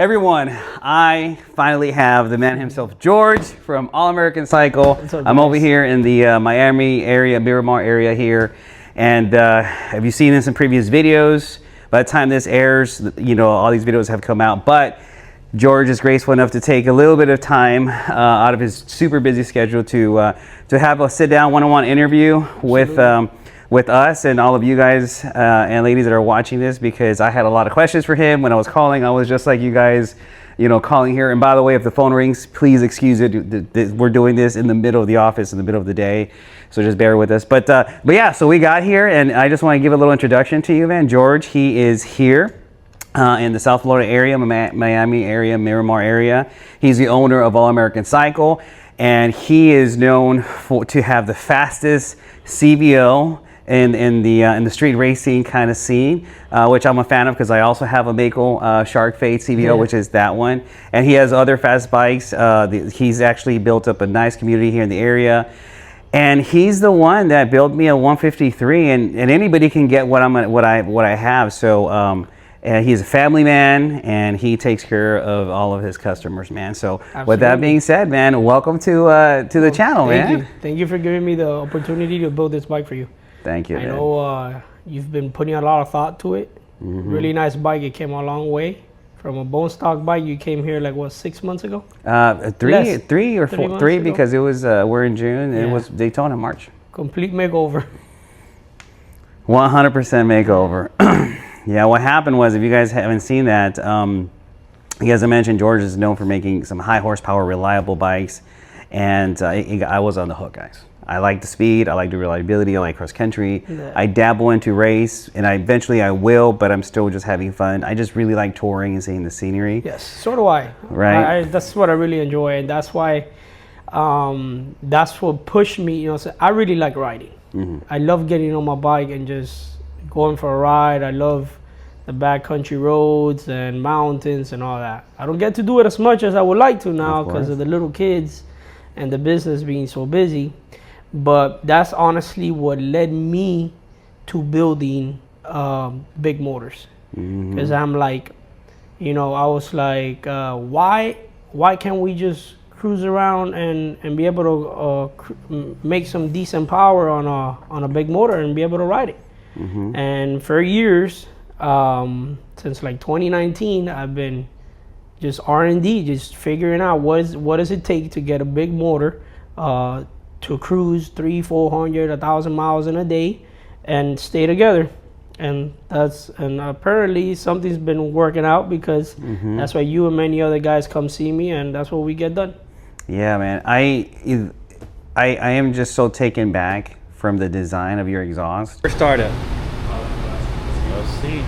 Everyone, I finally have the man himself, Jorge from All American Cycle. I'm over here in the Miami area, Miramar area here. And have you seen this in previous videos? By the time this airs, you know, all these videos have come out. But Jorge is graceful enough to take a little bit of time out of his super busy schedule to have a sit-down one-on-one interview with us and all of you guys and ladies that are watching this, because I had a lot of questions for him when I was calling. I was just like you guys, you know, calling here. And by the way, if the phone rings, please excuse it. We're doing this in the middle of the office, in the middle of the day, so just bear with us. But yeah, so we got here, and I just want to give a little introduction to you, man. Jorge, he is here in the South Florida area, Miami area, Miramar area. He's the owner of All American Cycle, and he is known to have the fastest CVO in the street racing kind of scene, which I'm a fan of, because I also have a Mako Shark Fade CVO, which is that one, and he has other fast bikes. He's actually built up a nice community here in the area, and he's the one that built me a 153, and anybody can get what I have. So he's a family man, and he takes care of all of his customers, man. So absolutely. With that being said, man, welcome to the channel, man. Thank you for giving me the opportunity to build this bike for you. Thank you. I know you've been putting a lot of thought to it. Really nice bike. It came a long way from a bone stock bike. You came here like what, 6 months ago? Three or four, three, because it was we're in June. And it was Daytona March. Complete makeover. 100% makeover. Yeah, what happened was, if you guys haven't seen that, as I mentioned, Jorge is known for making some high horsepower, reliable bikes, and I was on the hook, guys. I like the speed, I like the reliability, I like cross country. Yeah. I dabble into race, and eventually I will, but I'm still just having fun. I just really like touring and seeing the scenery. Yes, so do I. Right. That's what I really enjoy, and that's why, that's what pushed me. You know, so I really like riding. I love getting on my bike and just going for a ride. I love the backcountry roads and mountains and all that. I don't get to do it as much as I would like to now because of the little kids and the business being so busy. But that's honestly what led me to building big motors. Because I'm like, you know, I was like, why can't we just cruise around and be able to make some decent power on a big motor and be able to ride it? And for years, since like 2019, I've been just R&D, just figuring out what does it take to get a big motor to cruise 300, 400, 1,000 miles in a day and stay together. And apparently something's been working out, because that's why you and many other guys come see me, and that's what we get done. Yeah, man. I am just so taken back from the design of your exhaust. First startup. Let's see.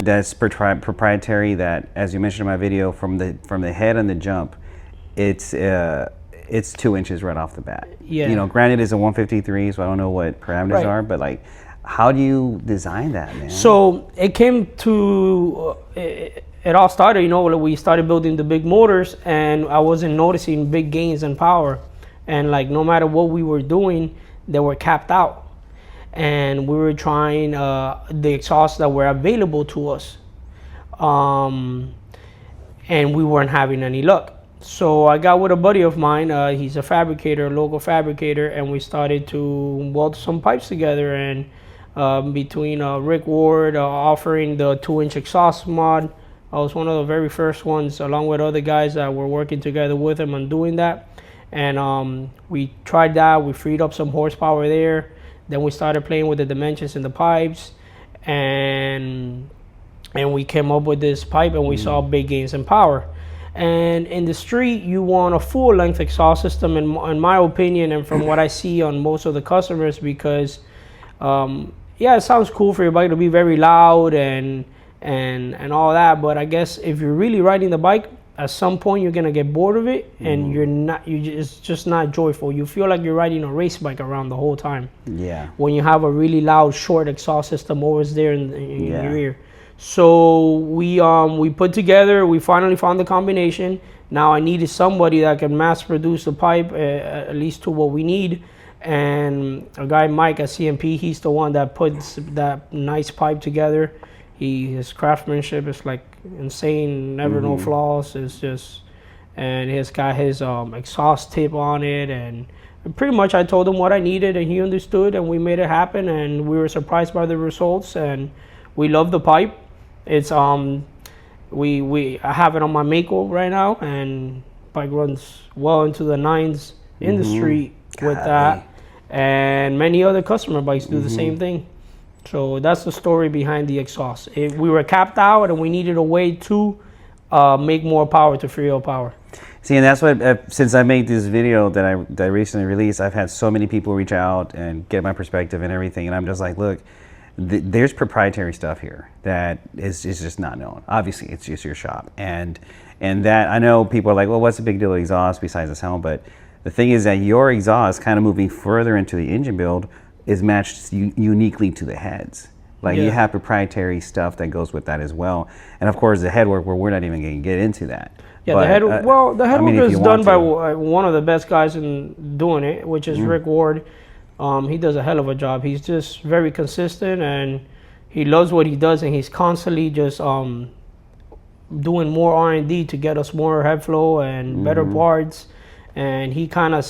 That's proprietary. That, as you mentioned in my video, from the head and the jump, it's 2 inches right off the bat. Yeah. You know, granted, it's a 153, so I don't know what parameters are, but like, how do you design that, man? So it came to it all started. You know, we started building the big motors, and I wasn't noticing big gains in power, and like no matter what we were doing, they were capped out. And we were trying the exhausts that were available to us, and we weren't having any luck. So I got with a buddy of mine. He's a fabricator, a local fabricator, and we started to weld some pipes together. And between Rick Ward offering the 2-inch exhaust mod, I was one of the very first ones, along with other guys that were working together with him on doing that. And we tried that. We freed up some horsepower there. Then we started playing with the dimensions in the pipes, and we came up with this pipe, and we saw big gains in power. And in the street, you want a full length exhaust system, in my opinion, and from what I see on most of the customers, because yeah, it sounds cool for your bike to be very loud and all that, but I guess if you're really riding the bike, at some point you're gonna get bored of it, and it's just not joyful. You feel like you're riding a race bike around the whole time. Yeah. When you have a really loud, short exhaust system always there in your ear. So we put together. We finally found the combination. Now I needed somebody that can mass produce the pipe, at least to what we need. And a guy, Mike at CMP, he's the one that puts that nice pipe together. His craftsmanship is like insane, never no flaws. It's just, and he's got his exhaust tip on it, and pretty much I told him what I needed, and he understood, and we made it happen, and we were surprised by the results, and we love the pipe. It's I have it on my Mako right now, and bike runs well into the 9s in the street with that, and many other customer bikes do the same thing. So that's the story behind the exhaust. We were capped out, and we needed a way to make more power, to free up power. See, and that's what, since I made this video that I recently released, I've had so many people reach out and get my perspective and everything, and I'm just like, look, there's proprietary stuff here that is just not known. Obviously, it's just your shop, and that, I know people are like, well, what's the big deal with exhaust besides the sound? But the thing is that your exhaust, kind of moving further into the engine build, is matched uniquely to the heads. Like you have proprietary stuff that goes with that as well. And of course the headwork, where we're not even going to get into that. Yeah, but, the headwork is done by one of the best guys in doing it, which is Rick Ward. He does a hell of a job. He's just very consistent, and he loves what he does, and he's constantly just doing more R&D to get us more head flow and better parts. And he kind of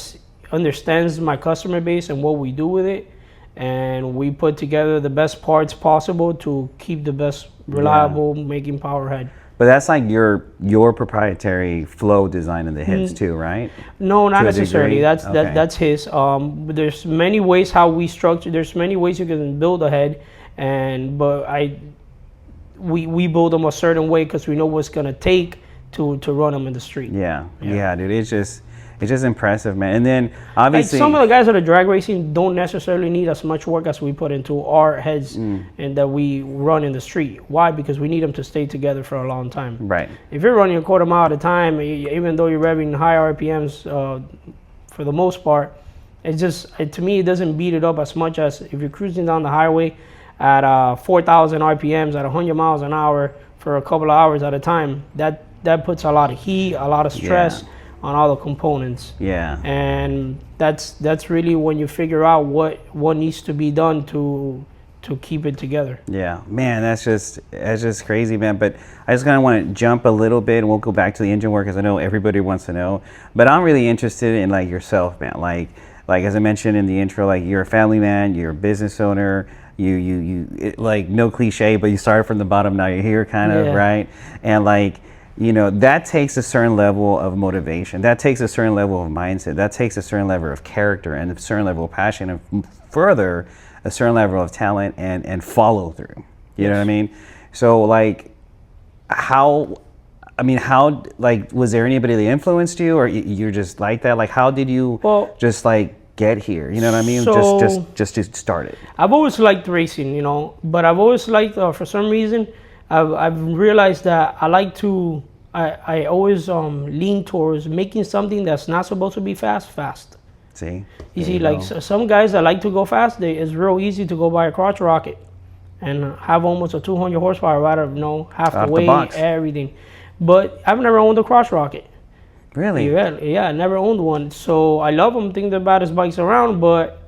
understands my customer base and what we do with it. And we put together the best parts possible to keep the best reliable making power head. But that's like your proprietary flow design of the heads too, right? No, not necessarily. That's his. There's many ways how we structure. There's many ways you can build a head, but we build them a certain way because we know what's gonna take to run them in the street. Yeah, dude. It's just impressive, man. And then obviously, like some of the guys that are drag racing don't necessarily need as much work as we put into our heads and that we run in the street. Why? Because we need them to stay together for a long time. Right. If you're running a quarter mile at a time, even though you're revving high RPMs for the most part, it's just, to me, it doesn't beat it up as much as if you're cruising down the highway at 4,000 RPMs at 100 miles an hour for a couple of hours at a time. That puts a lot of heat, a lot of stress on all the components. Yeah. And that's really when you figure out what needs to be done to keep it together. Yeah, man, that's just crazy, man. But I just kind of want to jump a little bit, and we'll go back to the engine work, because I know everybody wants to know. But I'm really interested in like yourself, man. Like as I mentioned in the intro, like you're a family man, you're a business owner. You like, no cliche, but you started from the bottom, now you're here, kind of, right? And like, you know, that takes a certain level of motivation. That takes a certain level of mindset. That takes a certain level of character and a certain level of passion, and further, a certain level of talent and follow through. You know what I mean? So like, how, like, was there anybody that influenced you, or you're just like that? Like, how did you just like get here? You know what I mean? So, just to start it. I've always liked racing, you know, but I've always liked, for some reason, I've realized that I always lean towards making something that's not supposed to be fast. See? You see, like some guys that like to go fast, it's real easy to go buy a crotch rocket and have almost a 200 horsepower right out of, half the weight, everything. But I've never owned a crotch rocket. Really? Yeah, I never owned one. So I love them, think they're the baddest bikes around, but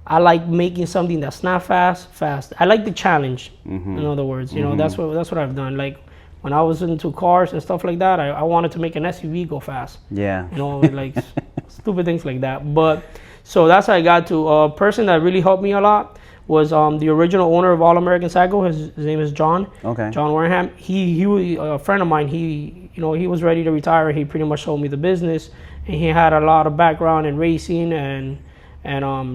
I like making something that's not fast. I like the challenge. In other words, you know, that's what I've done. Like when I was into cars and stuff like that, I wanted to make an SUV go fast. Yeah. You know, like stupid things like that. But so that's how I got to. A person that really helped me a lot was the original owner of All American Cycle. His name is John. Okay. John Wareham. He was a friend of mine. He was ready to retire. He pretty much sold me the business, and he had a lot of background in racing and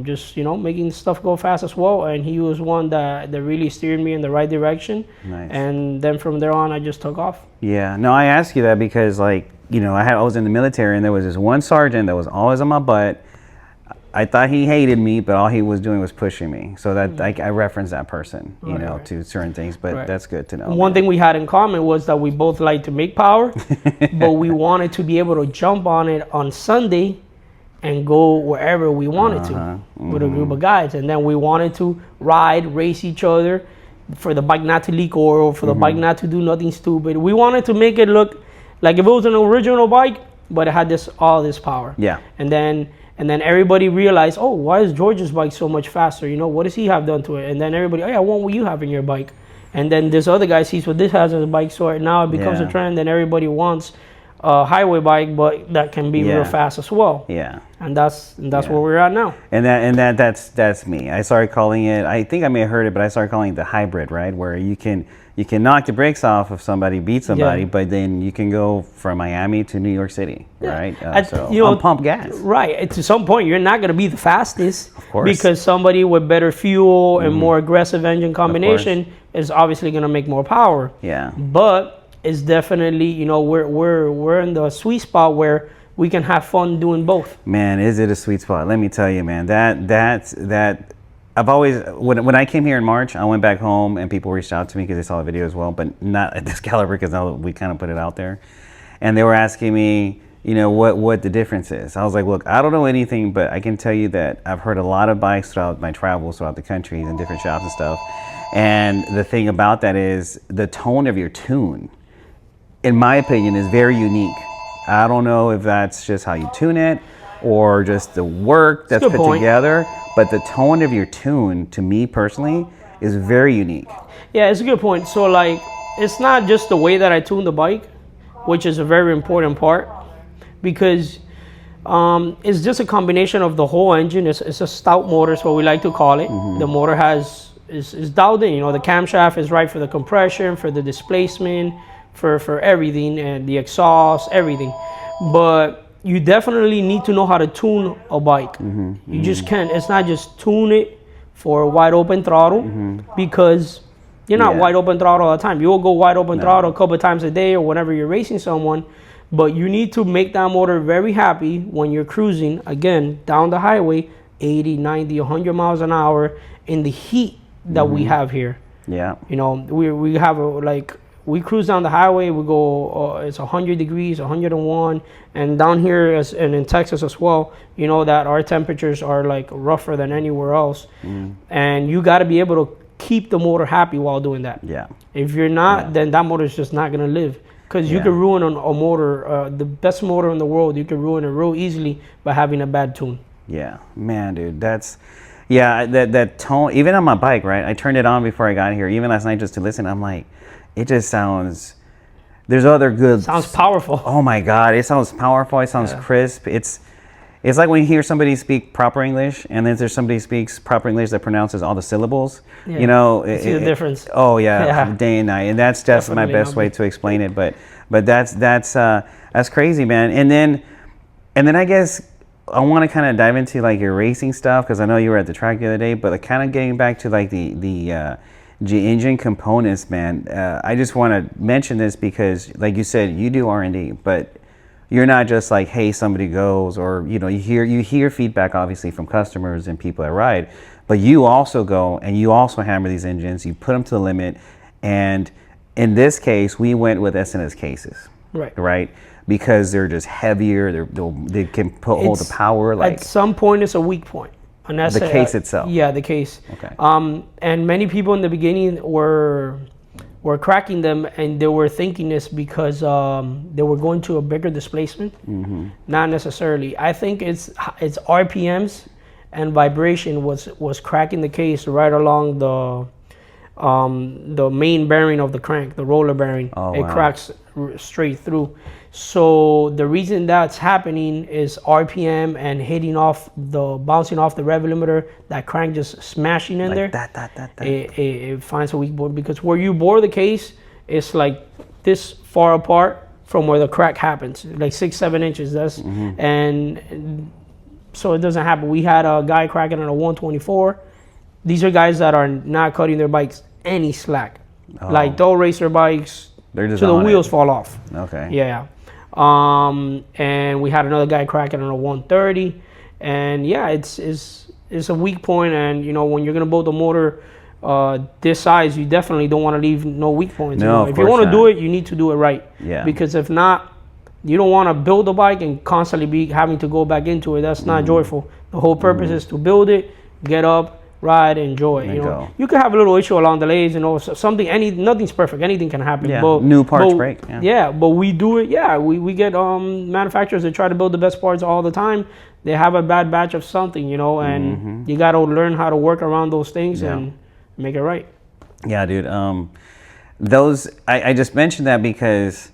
just, you know, making stuff go fast as well. And he was one that really steered me in the right direction. Nice. And then from there on, I just took off. Yeah. No, I ask you that because, like, you know, I was in the military, and there was this one sergeant that was always on my butt. I thought he hated me, but all he was doing was pushing me. So that I reference that person, you know, to certain things. But that's good to know. One thing we had in common was that we both like to make power, but we wanted to be able to jump on it on Sunday and go wherever we wanted to with a group of guys. And then we wanted to ride, race each other for the bike not to leak oil, or for the bike not to do nothing stupid. We wanted to make it look like if it was an original bike, but it had all this power. Yeah. And then everybody realized, oh, why is Jorge's bike so much faster? You know, what does he have done to it? And then everybody, oh yeah, I want what you have in your bike. And then this other guy sees what this has in his bike, so now it becomes a trend, and everybody wants a highway bike, but that can be real fast as well. Yeah. And that's where we're at now. And that's me. I started calling it, I think I may have heard it, but I started calling it the hybrid, right? Where you can knock the brakes off of somebody, beat somebody, but then you can go from Miami to New York City, right? So you know, pump gas. Right. To some point, you're not going to be the fastest, of course, because somebody with better fuel and more aggressive engine combination is obviously going to make more power. Yeah. But it's definitely, you know, we're in the sweet spot where we can have fun doing both. Man, is it a sweet spot? Let me tell you, man. That I've always, when I came here in March, I went back home and people reached out to me because they saw the video as well, but not at this caliber because we kind of put it out there. And they were asking me, you know, what the difference is. I was like, look, I don't know anything, but I can tell you that I've heard a lot of bikes throughout my travels throughout the country and different shops and stuff. And the thing about that is the tone of your tune, in my opinion, is very unique. I don't know if that's just how you tune it or just the work that's put together, but the tone of your tune, to me personally, is very unique. Yeah, it's a good point. So like, it's not just the way that I tune the bike, which is a very important part, because it's just a combination of the whole engine. It's a stout motor, is what we like to call it. The motor is dialed in. You know, the camshaft is right for the compression, for the displacement, for everything, and the exhaust, everything. But you definitely need to know how to tune a bike. You just can't. It's not just tune it for wide open throttle, because you're not wide open throttle all the time. You'll go wide open throttle a couple of times a day or whenever you're racing someone, but you need to make that motor very happy when you're cruising, again, down the highway, 80, 90, 100 miles an hour in the heat that we have here. Yeah. You know, we have we cruise down the highway, we go, it's 100 degrees, 101, and down here, and in Texas as well, you know that our temperatures are like rougher than anywhere else. And you got to be able to keep the motor happy while doing that. Yeah. If you're not, then that motor is just not going to live. Because you can ruin a motor, the best motor in the world, you can ruin it real easily by having a bad tune. Yeah, man, dude, that's... Yeah, that tone, even on my bike, right? I turned it on before I got here, even last night just to listen. I'm like, it just sounds, there's other good. Sounds powerful. Oh my God, it sounds powerful. It sounds crisp. It's like when you hear somebody speak proper English, and then there's somebody speaks proper English that pronounces all the syllables. Yeah. You know, see the difference. Oh yeah, day and night, and that's definitely my best way to explain it. But that's crazy, man. And then I guess I want to kind of dive into like your racing stuff, because I know you were at the track the other day. But kind of getting back to like the engine components, man. I just want to mention this because, like you said, you do R&D, but you're not just like, hey, somebody goes, or you know, you hear feedback obviously from customers and people that ride, but you also go and you also hammer these engines, you put them to the limit, and in this case, we went with SNS cases, right? Because they're just heavier, they can hold the power. Like at some point, it's a weak point. And that's the case itself. Yeah, the case. Okay. And many people in the beginning were cracking them, and they were thinking this because they were going to a bigger displacement. Not necessarily. I think it's RPMs and vibration was cracking the case right along the main bearing of the crank, the roller bearing. It cracks straight through. So the reason that's happening is RPM and bouncing off the rev limiter, that crank just smashing in like there. It finds a weak point, because where you bore the case, it's like this far apart from where the crack happens, like 6-7 inches. And so it doesn't happen. We had a guy cracking on a 124. These are guys that are not cutting their bikes any slack. Like they'll race their bikes till the wheels fall off. Okay. Yeah. And we had another guy cracking on a 130, And yeah, it's a weak point. And you know, when you're gonna build a motor this size, you definitely don't want to leave no weak points. No, you know? of If you course want to not. do it, you need to do it right. Yeah. Because if not, you don't want to build a bike and constantly be having to go back into it. That's not joyful. The whole purpose is to build it, get up, ride, enjoy. And You know, go. you can have a little issue along the lays, you know, nothing's perfect. Anything can happen. Yeah. But, New parts break. Yeah. Yeah, but we do it. Yeah, we get manufacturers that try to build the best parts all the time. They have a bad batch of something, you know, and you got to learn how to work around those things and make it right. Yeah, dude. I just mentioned that because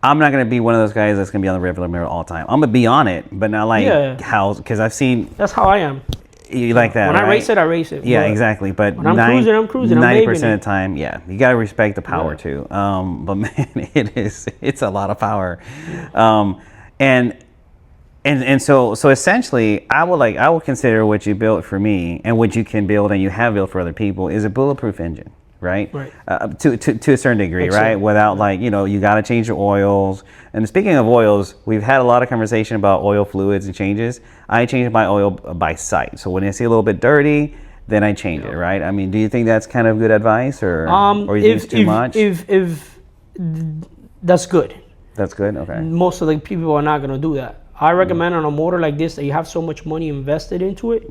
I'm not gonna be one of those guys that's gonna be on the regular mirror all the time. I'm gonna be on it, but not like how, because I've seen. That's how I am. You like that? When right? I race it, I race it. Yeah, but exactly. But when I'm cruising. 90% of the time, yeah, you gotta respect the power too. But man, it's a lot of power. And so essentially, I will consider what you built for me and what you can build and you have built for other people is a bulletproof engine, right? Right. To a certain degree, right? Without you got to change your oils. And speaking of oils, we've had a lot of conversation about oil fluids and changes. I change my oil by sight. So when I see a little bit dirty, then I change it, right? I mean, do you think that's kind of good advice, or you think it's too much? If that's good. That's good. Okay. Most of the people are not going to do that. I recommend on a motor like this that you have so much money invested into it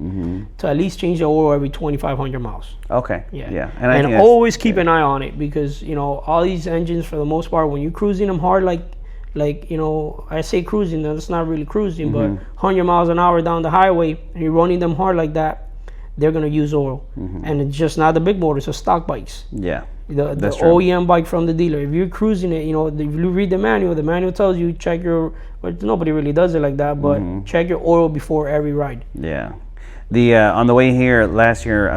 to at least change the oil every 2,500 miles. Okay. Yeah. Yeah. And always keep an eye on it, because you know all these engines, for the most part, when you're cruising them hard, like you know, I say cruising, that's not really cruising, but 100 miles an hour down the highway, and you're running them hard like that, they're gonna use oil, and it's just not the big motors, it's stock bikes. Yeah. The OEM bike from the dealer. If you're cruising it, you know, if you read the manual tells you check your. But nobody really does it like that. But check your oil before every ride. Yeah. The on the way here last year,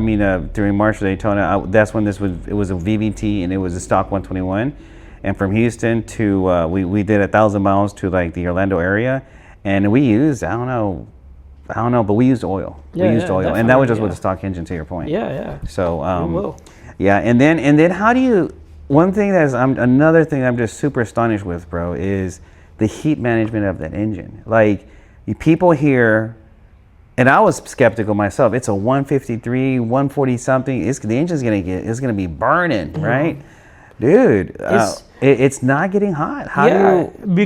during March for Daytona, that's when it was a VVT and it was a stock 121, and from Houston to we did 1,000 miles to like the Orlando area, and we used I don't know, but we used oil. Yeah, we used oil, definitely, and that was just with the stock engine. To your point. Yeah. So You will. yeah, and then how do you? One thing another thing I'm just super astonished with, bro, is the heat management of that engine. Like people here, and I was skeptical myself. It's a 153, 140 something. The engine's gonna be burning, right, dude? It's not getting hot. How do you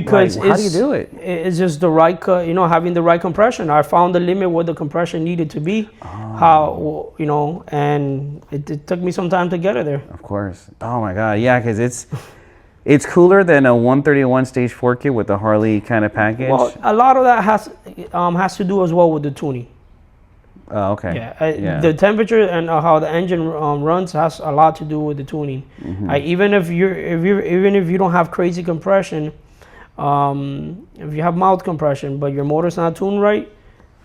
do it? It's just the right having the right compression. I found the limit where the compression needed to be. And it took me some time to get it there. Of course. Oh my God, yeah, because it's cooler than a 131 stage 4 kit with the Harley kind of package. Well, a lot of that has to do as well with the tuning. Oh, okay. Yeah. The temperature and how the engine runs has a lot to do with the tuning. Even if you don't have crazy compression, if you have mild compression but your motor's not tuned right,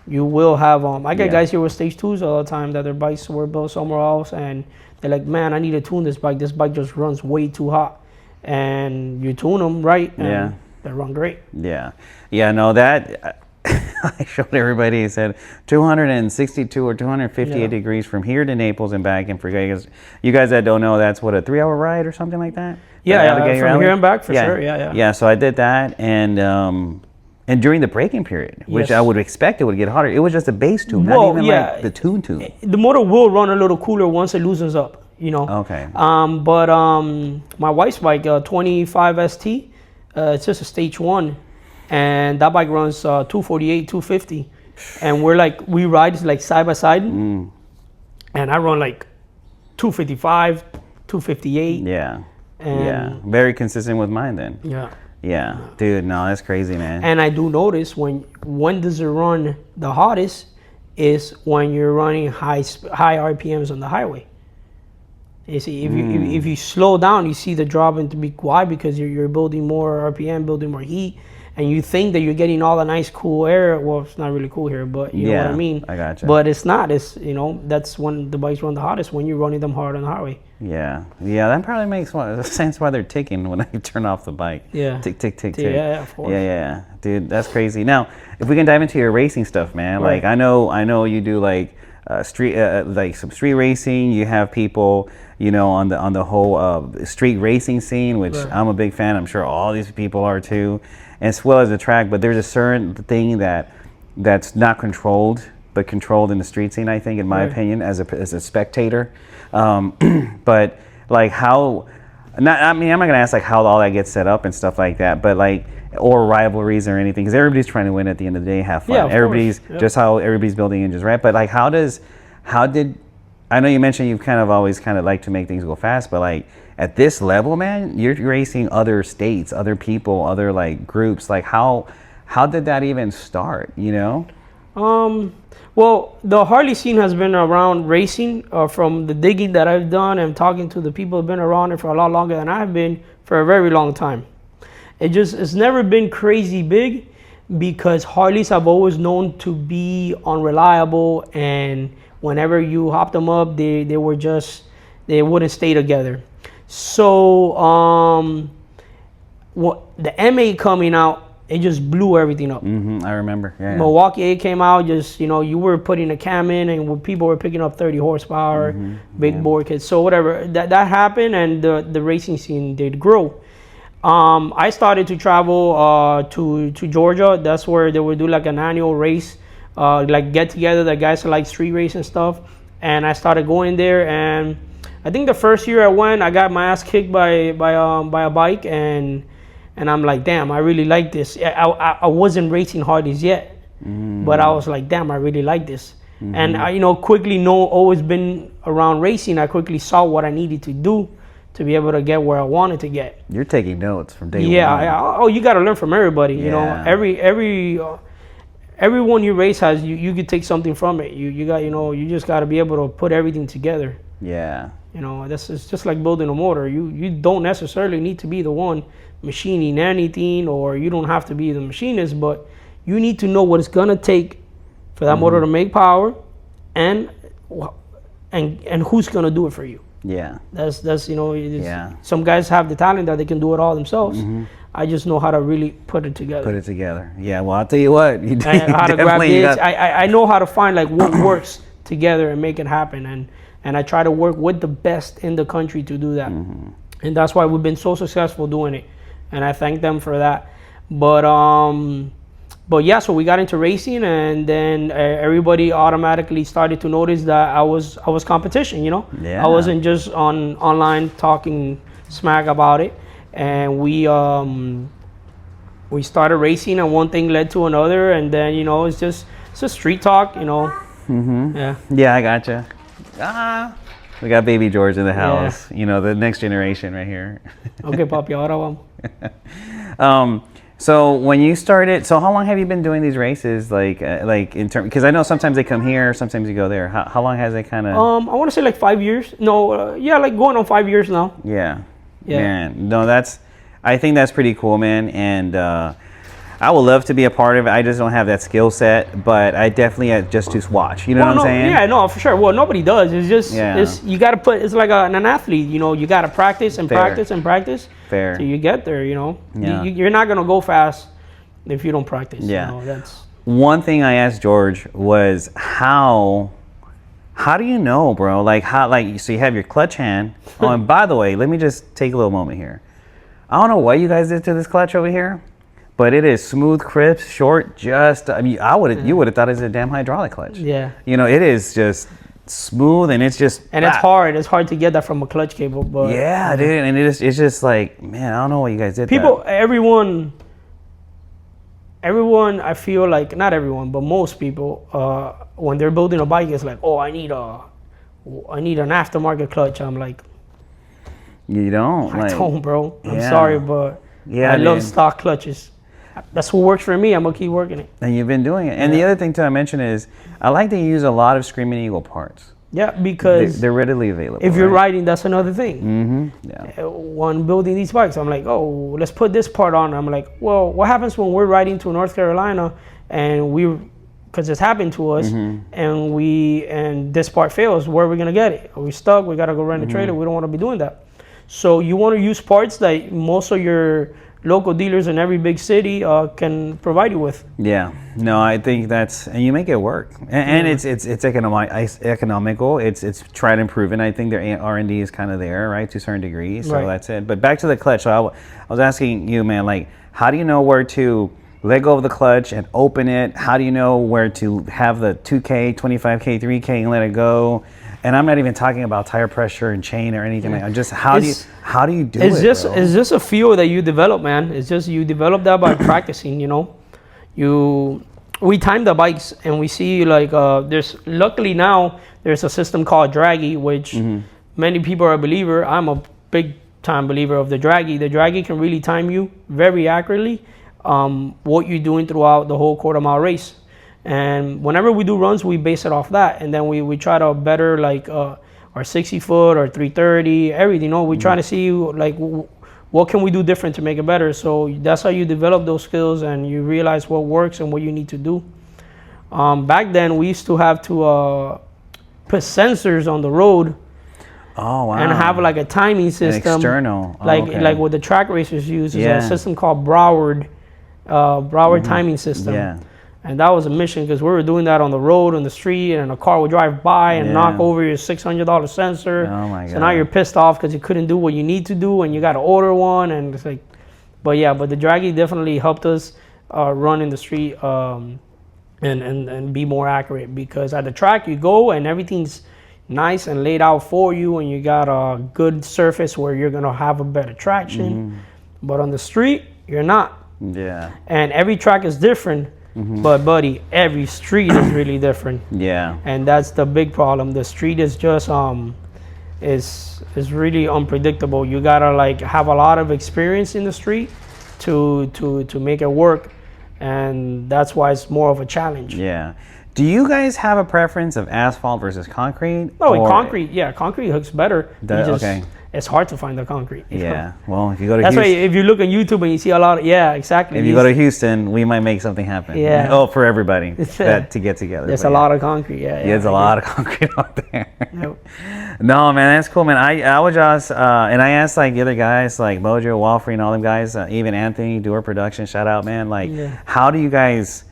you will have I get guys here with stage 2s all the time that their bikes were built somewhere else and they're like, man, I need to tune this bike. This bike just runs way too hot. And you tune them right, and they run great. Yeah. No, that I showed everybody. It said 262 or 258 degrees from here to Naples and back. And for you guys that don't know, that's what, a 3-hour ride or something like that? From here and back for sure. Yeah. So I did that, and during the braking period, which I would expect it would get hotter. It was just a base tune, not even like the tune. The motor will run a little cooler once it loosens up. Okay. But my wife's bike, 25 ST, it's just a stage 1, and that bike runs 248, 250, and we ride like side by side, and I run like 255, 258. Yeah. Very consistent with mine then. Yeah, dude, no, that's crazy, man. And I do notice when does it run the hottest is when you're running high RPMs on the highway. You see, if you slow down, you see the drop into be why, because you're building more RPM, building more heat, and you think that you're getting all the nice cool air. Well, it's not really cool here, but you know what I mean. I gotcha. But it's not. It's that's when the bikes run the hottest, when you're running them hard on the highway. Yeah. That probably makes sense why they're ticking when I turn off the bike. Yeah. Tick, tick, tick, tick. Yeah, of course. Yeah. Dude, that's crazy. Now, if we can dive into your racing stuff, man. Right. Like I know you do like street like some street racing. You have people, on the whole street racing scene, which I'm a big fan. I'm sure all these people are too, as well as the track. But there's a certain thing that that's not controlled, but controlled in the street scene, I think, in my opinion, as a spectator. But like how, not, I mean, I'm not gonna ask like how all that gets set up and stuff like that, but like, or rivalries or anything, because everybody's trying to win at the end of the day, have fun. Yeah, Everybody's just how everybody's building engines, right? But like, how did, I know you mentioned you've kind of always kind of like to make things go fast, but like at this level, man, you're racing other states, other people, other like groups. Like how did that even start, you know? Well, the Harley scene has been around racing from the digging that I've done and talking to the people who've been around it for a lot longer than I've been for a very long time. It's never been crazy big because Harleys have always known to be unreliable, and whenever you hopped them up, they wouldn't stay together. So what the MA coming out, it just blew everything up. I remember. Yeah. Milwaukee 8 came out, just, you know, you were putting a cam in and people were picking up 30 horsepower, big bore kits. So whatever, that happened, and the racing scene did grow. I started to travel to Georgia. That's where they would do like an annual race, like get together, the guys who like street race and stuff. And I started going there, and I think the first year I went, I got my ass kicked by a bike, and I'm like, damn, I really like this. I wasn't racing Harleys yet, but I was like, damn, I really like this. And I, you know, quickly always been around racing. I quickly saw what I needed to do to be able to get where I wanted to get. You're taking notes from day one. Yeah. You got to learn from everybody. You know, everyone you race has, you could take something from it. You got, you know, you just got to be able to put everything together. Yeah. You know, it's just like building a motor. You don't necessarily need to be the one machining anything, or you don't have to be the machinist, but you need to know what it's gonna take for that motor to make power, and who's gonna do it for you. Yeah. That's you know, some guys have the talent that they can do it all themselves. I just know how to really put it together. Yeah, well, I'll tell you what, how to grab it. I know how to find like what works together and make it happen, and I try to work with the best in the country to do that. And that's why we've been so successful doing it, and I thank them for that. But yeah, so we got into racing, and then everybody automatically started to notice that I was competition, you know. I wasn't just online talking smack about it. And we started racing, and one thing led to another, and then, you know, it's just street talk, you know. Yeah, I gotcha. We got baby George in the house. You know, the next generation right here. Okay, papi, ahora vamos. So when you started, so how long have you been doing these races? Like in terms, because I know sometimes they come here, sometimes you go there. How long has it kind of? I want to say like 5 years. No, like going on 5 years now. Yeah. Man, no, I think that's pretty cool, man. And I would love to be a part of it. I just don't have that skill set, but I definitely just to watch. You know what I'm saying? Yeah, no, for sure. Well, nobody does. It's just you got to put. It's like an athlete. You know, you got to practice and practice and practice. Fair. Till you get there. You know, you're not gonna go fast if you don't practice. Yeah. You know, that's one thing I asked George was how do you know, bro? Like so you have your clutch hand. Oh, and by the way, let me just take a little moment here. I don't know what you guys did to this clutch over here, but it is smooth, crisp, short. I mean, you would have thought it was a damn hydraulic clutch. Yeah. You know, it is just smooth, and it's just. And it's hard. It's hard to get that from a clutch cable, but. Yeah, dude, and it's just like, man, I don't know what you guys did. Everyone. I feel like, not everyone, but most people, when they're building a bike, it's like, oh, I need an aftermarket clutch. I'm like, you don't. I don't, bro. I'm sorry, but I love stock clutches. That's what works for me. I'm gonna keep working it. And you've been doing it. And the other thing to mention is, I like to use a lot of Screaming Eagle parts. Yeah, because they're readily available. If you're riding, that's another thing. Mm-hmm. Yeah. When building these bikes, I'm like, oh, let's put this part on. I'm like, well, what happens when we're riding to North Carolina and because it's happened to us, and this part fails? Where are we gonna get it? Are we stuck? We gotta go rent a trailer. We don't want to be doing that. So you want to use parts that most of your local dealers in every big city can provide you with. Yeah, no, I think and you make it work, and it's economical. It's tried and proven. I think their R&D is kind of there, right, to a certain degree. So that's it. But back to the clutch. So I was asking you, man, like, how do you know where to let go of the clutch and open it? How do you know where to have the 2K, 25K, 3K and let it go? And I'm not even talking about tire pressure and chain or anything like that. Just how do you do it? It's just a feel that you develop, man. It's just you develop that by practicing, you know. We time the bikes and we see like luckily now there's a system called Draggy, which many people are a believer. I'm a big time believer of the Draggy. The Draggy can really time you very accurately what you're doing throughout the whole quarter-mile race. And whenever we do runs, we base it off that. And then we try to better like our 60-foot or 330, everything. You know, we try to see like what can we do different to make it better. So that's how you develop those skills and you realize what works and what you need to do. Back then, we used to have to put sensors on the road. Oh, wow. And have like a timing system. An external. Oh, like what the track racers use is a system called Broward timing system. Yeah. And that was a mission because we were doing that on the road, on the street, and a car would drive by and knock over your $600 sensor. Oh my God. So now you're pissed off because you couldn't do what you need to do and you got to order one. And it's like, but the Draggy definitely helped us run in the street and be more accurate, because at the track you go and everything's nice and laid out for you and you got a good surface where you're going to have a better traction. But on the street, you're not. Yeah. And every track is different. But buddy, every street is really different. Yeah. And that's the big problem. The street is just is really unpredictable. You gotta like have a lot of experience in the street to make it work, and that's why it's more of a challenge. Yeah. Do you guys have a preference of asphalt versus concrete? Oh, concrete. Yeah, concrete hooks better. Okay. It's hard to find the concrete. Yeah. Well, if you go to that's Houston, why if you look on YouTube and you see a lot of, exactly. If you go to Houston, we might make something happen. Yeah. Oh, for everybody to get together. There's a lot of concrete. Yeah. There's a lot of concrete out there. Yep. No, man, that's cool, man. I would just, and I asked like the other guys, like Mojo, Walfrey, and all them guys, even Anthony, Doer Production, shout out, man. Like, how do you guys?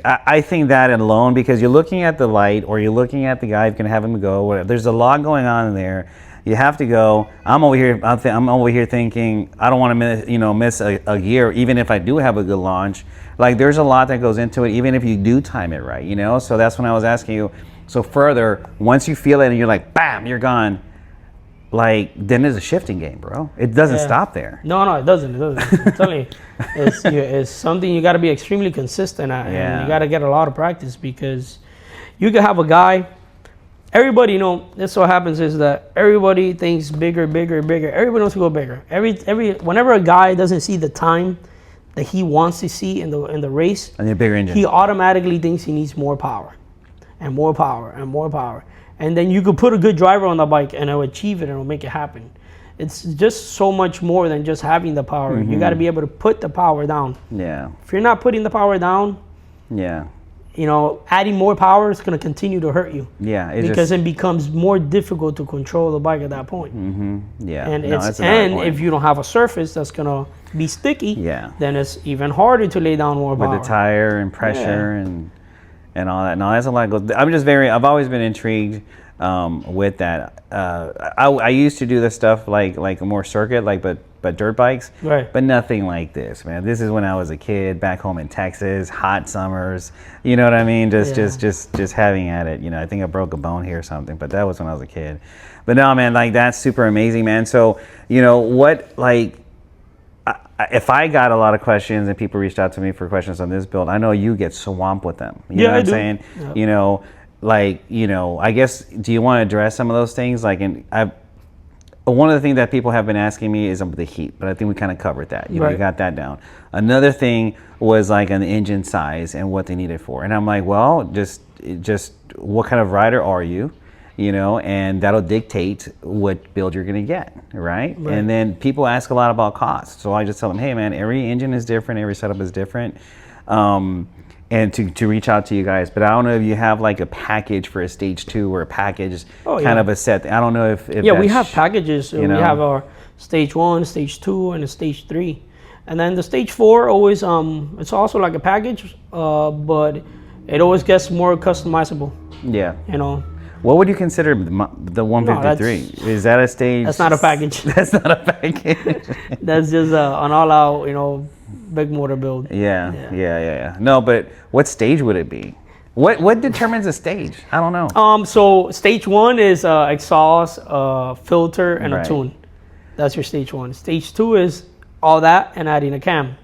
I think that alone, because you're looking at the light or you're looking at the guy who can have him go. Whatever. There's a lot going on in there. You have to go. I'm over here thinking I don't want to miss a year, even if I do have a good launch. Like, there's a lot that goes into it, even if you do time it right, So that's when I was asking you. So further, once you feel it and you're like, bam, you're gone. Like, then there's a shifting game, bro. It doesn't stop there. No, it doesn't. I'm telling you, it's something you got to be extremely consistent at, and you got to get a lot of practice, because you can have a guy. Everybody, that's what happens is that everybody thinks bigger. Everybody wants to go bigger. Whenever a guy doesn't see the time that he wants to see in the race, and a bigger engine, he automatically thinks he needs more power, and more power, and more power. And then you could put a good driver on the bike and it'll achieve it and it'll make it happen. It's just so much more than just having the power. You got to be able to put the power down. Yeah. If you're not putting the power down, adding more power is going to continue to hurt you. Yeah. Because it becomes more difficult to control the bike at that point. Yeah. And if you don't have a surface that's going to be sticky, then it's even harder to lay down more power. With the tire and pressure and all that. No, that's a lot. I've always been intrigued with that. I used to do this stuff like more circuit, but dirt bikes, but nothing like this, man. This is when I was a kid back home in Texas, hot summers. You know what I mean? Just having at it. I think I broke a bone here or something, but that was when I was a kid. But no, man, like, that's super amazing, man. So what, like, if I got a lot of questions and people reached out to me for questions on this build, I know you get swamped with them. You know what I'm saying? Yep. I guess, do you want to address some of those things? Like, one of the things that people have been asking me is the heat, but I think we kind of covered that. You got that down. Another thing was like an engine size and what they need it for. And I'm like, well, just what kind of rider are you? And that'll dictate what build you're going to get, right? And then people ask a lot about cost. So I just tell them, hey, man, every engine is different. Every setup is different. And to reach out to you guys. But I don't know if you have like a package for a stage 2 or a package kind of a set. I don't know if we have packages. We have our stage 1, stage 2, and a stage 3. And then the stage 4 always, it's also like a package, but it always gets more customizable. Yeah. What would you consider the 153? Is that a stage? That's not a package. That's not a package. That's just an all-out, you know, big motor build. Yeah. No, but what stage would it be? What determines a stage? I don't know. So stage 1 is exhaust, filter, and Right. a tune. That's your stage 1. Stage 2 is all that and adding a cam.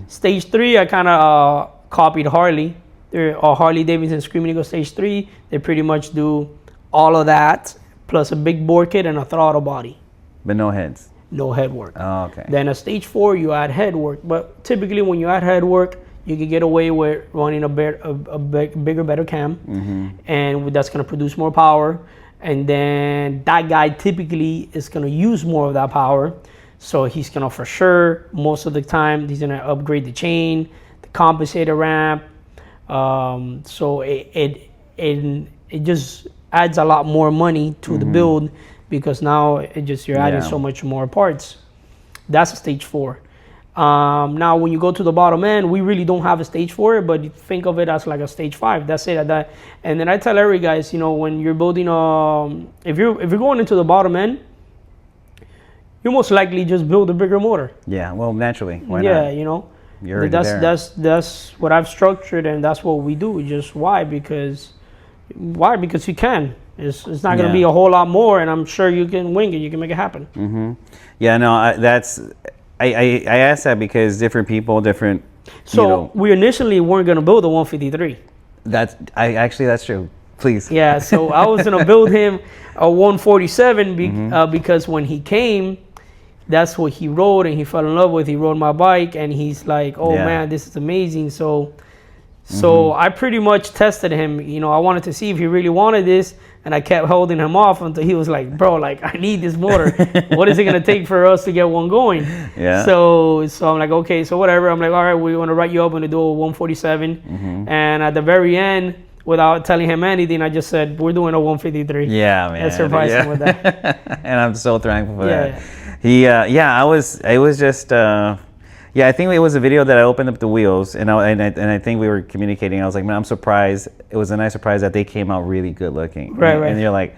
Stage 3, I kind of copied Harley. They're Harley Davidson Screaming Eagle Stage 3. They pretty much do all of that plus a big bore kit and a throttle body. But no heads. No head work. Oh, okay. Then a stage 4, you add head work. But typically, when you add head work, you can get away with running a bigger, better cam, and that's going to produce more power. And then that guy typically is going to use more of that power. So he's going to, for sure, most of the time, he's going to upgrade the chain, the compensator ramp. So it just adds a lot more money to the build, because now you're adding so much more parts. That's a stage 4. Now when you go to the bottom end, we really don't have a stage 4, but think of it as like a stage 5. That's it. And then I tell every guys, you know, when you're building, if you're going into the bottom end, you most likely just build a bigger motor. Yeah. Well, naturally. Why yeah. not? You know. You're already there. That's what I've structured, and that's what we do. Just why? Because you can. It's not going to be a whole lot more, and I'm sure you can wing it. You can make it happen. Yeah. No. I asked that because different people, different. So we initially weren't going to build a 153. That's true. Please. Yeah. So I was going to build him a 147 because when he came, that's what he rode, and he fell in love with. He rode my bike, and he's like, "Oh man, this is amazing." So I pretty much tested him. You know, I wanted to see if he really wanted this, and I kept holding him off until he was like, "Bro, like I need this motor. What is it gonna take for us to get one going?" Yeah. So I'm like, okay, so whatever. I'm like, all right, we want to write you up and do a 147. And at the very end, without telling him anything, I just said, we're doing a 153. Yeah, man. And surprised him with that. And I'm so thankful for that. It was just, I think it was a video that I opened up the wheels, and I think we were communicating. I was like, man, I'm surprised. It was a nice surprise that they came out really good looking. Right. And you're like,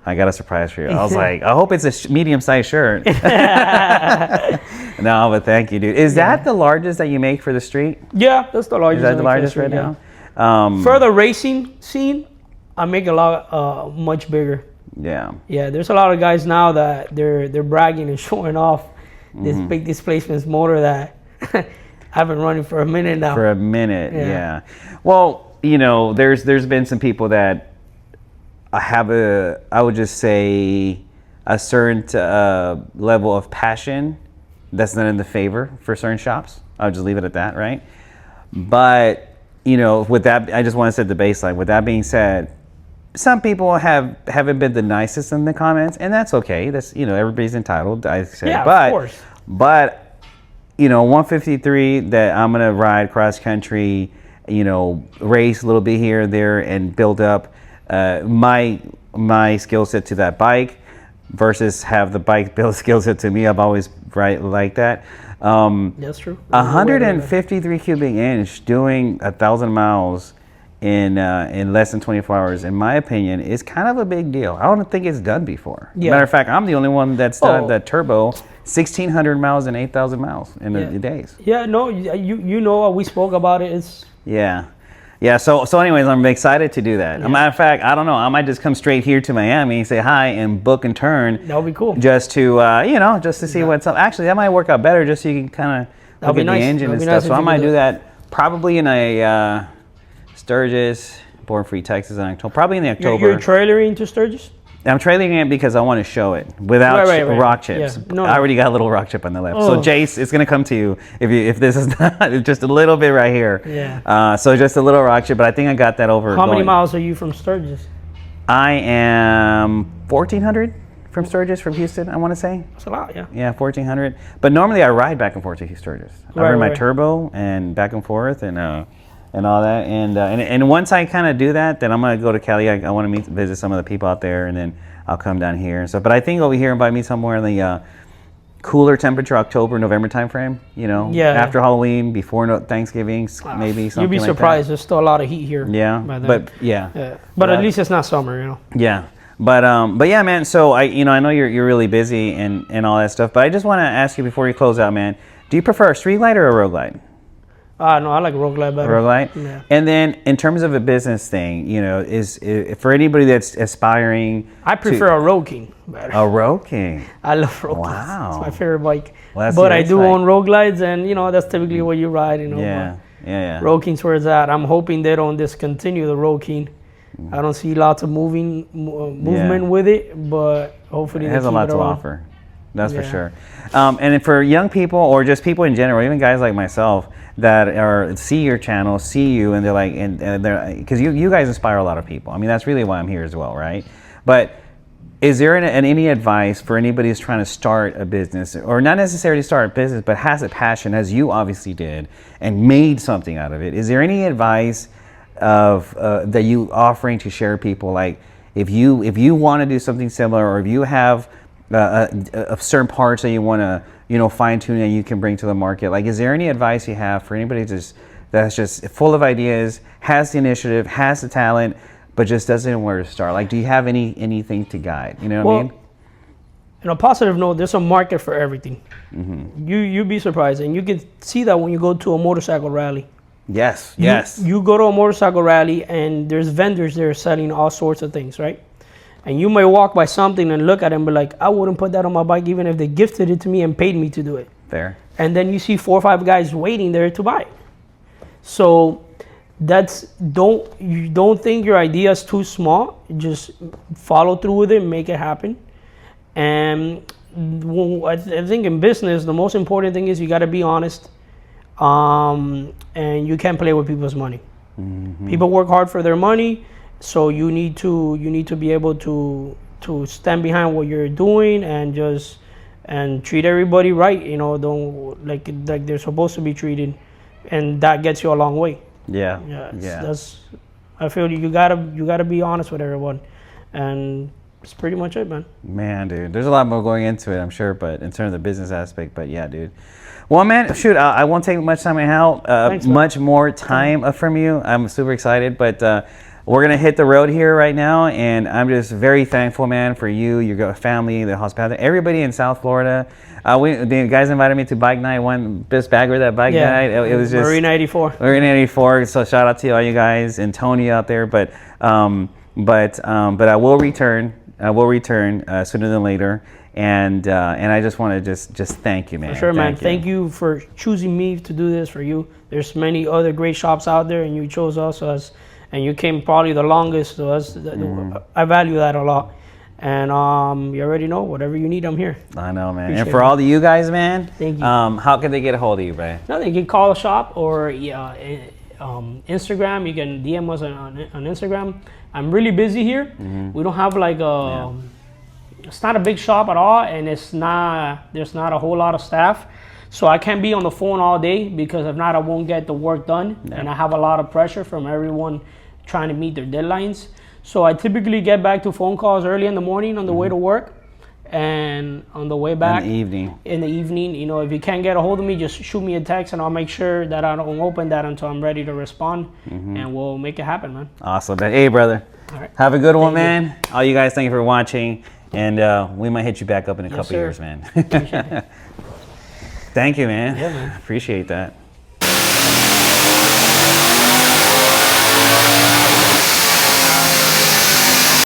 I got a surprise for you. I was like, I hope it's a medium-sized shirt. No, but thank you, dude. Is that the largest that you make for the street? Yeah, that's the largest. Is that the largest right now? For the racing scene, I make a lot much bigger. Yeah. Yeah, there's a lot of guys now that they're bragging and showing off this big displacement motor that I've been running for a minute now. For a minute, yeah. Well, you know, there's been some people that have I would just say, a certain level of passion that's not in the favor for certain shops. I'll just leave it at that, right? But, you know, with that, I just want to set the baseline. With that being said, some people haven't been the nicest in the comments, and that's okay. That's, you know, everybody's entitled, I say. Yeah, but, of course. But, you know, 153 that I'm gonna ride cross country, you know, race a little bit here and there, and build up my skill set to that bike, versus have the bike build skill set to me. I've always like that. That's true. 153 cubic inch doing 1,000 miles in less than 24 hours, in my opinion, is kind of a big deal. I don't think it's done before. Yeah. Matter of fact, I'm the only one that's done that turbo 1,600 miles and 8,000 miles in the days. Yeah, no, you know, we spoke about it. It's Yeah, so anyways, I'm excited to do that. As a matter of fact, I don't know, I might just come straight here to Miami, say hi, and book and turn. That would be cool. Just to, just to see what's up. Actually, that might work out better, just so you can kind of look at the engine and stuff. So I might do that probably in a Sturgis, Born Free, Texas in October. Probably in the October. You're trailering to Sturgis? I'm trailing it because I want to show it without rock chips. Yeah. No. I already got a little rock chip on the left. So Jace, it's gonna come to you if this is not just a little bit right here. Yeah. So just a little rock chip, but I think I got that over. How many miles are you from Sturgis? I am 1,400 from Sturgis, from Houston. I want to say. That's a lot, yeah. Yeah, 1,400. But normally I ride back and forth to Sturgis. I ride my turbo and back and forth and all that, and once I kind of do that, then I'm gonna go to Cali. I want to visit some of the people out there, and then I'll come down here and stuff. But I think over here, invite me somewhere in the cooler temperature, October, November timeframe. You know, Yeah. after Halloween, before Thanksgiving, maybe something. You'd be like surprised. that. There's still a lot of heat here. Yeah, by then. but yeah. But at least it's not summer, you know. Yeah. But yeah, man. So I know you're really busy and all that stuff. But I just want to ask you before you close out, man. Do you prefer a street light or a road light? No, I like road glide better. Road light. Yeah. And then in terms of a business thing, you know, is for anybody that's aspiring. I prefer a Road King better. A Road King. I love Road Kings. Wow. It's my favorite bike. Well, that's but the I do X-Bike. own road glides, and you know that's typically what you ride. You know. Yeah. But Yeah. Road King's where it's at. I'm hoping they don't discontinue the Road King. I don't see lots of movement with it, but hopefully It they has a keep lot it to around. offer. That's for Yeah. sure. And then for young people or just people in general, even guys like myself that see your channel, see you, and they're like, and they're because you guys inspire a lot of people. I mean, that's really why I'm here as well, right? But is there any advice for anybody who's trying to start a business, or not necessarily start a business, but has a passion, as you obviously did, and made something out of it? Is there any advice of that you offering to share people, like if you want to do something similar, or if you have a certain parts that you want to fine tune and you can bring to the market, like is there any advice you have for anybody that's just full of ideas, has the initiative, has the talent, but just doesn't know where to start? Like, do you have anything to guide? You know what I mean? On a positive note, there's a market for everything. Mm-hmm. You'd be surprised, and you can see that when you go to a motorcycle rally. Yes. You go to a motorcycle rally, and there's vendors there selling all sorts of things, right? And you may walk by something and look at it and be like, I wouldn't put that on my bike even if they gifted it to me and paid me to do it. Fair. And then you see 4 or 5 guys waiting there to buy it. So don't think your idea is too small. Just follow through with it, make it happen. And I think in business, the most important thing is you got to be honest, and you can't play with people's money. Mm-hmm. People work hard for their money, so you need to be able to stand behind what you're doing and treat everybody right. You know, don't like they're supposed to be treated, and that gets you a long way. Yeah. That's I feel you gotta be honest with everyone, and it's pretty much it, man. Man, dude, there's a lot more going into it, I'm sure, but in terms of the business aspect, but yeah, dude. Well, man, shoot, I won't take much time out, Thanks, much more time from you. I'm super excited, but we're gonna hit the road here right now, and I'm just very thankful, man, for you, your family, the hospitality, everybody in South Florida. The guys invited me to bike night, one best bagger that bike night. It was just Marina 84. Marina 84. So shout out to all you guys and Tony out there. But I will return. Sooner than later. And I just want to just thank you, man. For sure, man. Thank you for choosing me to do this for you. There's many other great shops out there, and you chose us and you came probably the longest to us. I value that a lot. And you already know, whatever you need, I'm here. I know, man. Appreciate and for all of you guys, man, thank you. How can they get a hold of you, Brian? No, they can call the shop or Instagram. You can DM us on Instagram. I'm really busy here. Mm-hmm. We don't have it's not a big shop at all, and there's not a whole lot of staff. So I can't be on the phone all day, because if not, I won't get the work done. Yeah. And I have a lot of pressure from everyone trying to meet their deadlines. So I typically get back to phone calls early in the morning on the way to work, and on the way back in the evening. You know, if you can't get a hold of me, just shoot me a text, and I'll make sure that I don't open that until I'm ready to respond, and we'll make it happen, man. Awesome. Hey, brother. All right. Have a good one, man. All you guys, thank you for watching, and we might hit you back up in a couple years, man. Appreciate it. Thank you, man. Yeah, man. Appreciate that.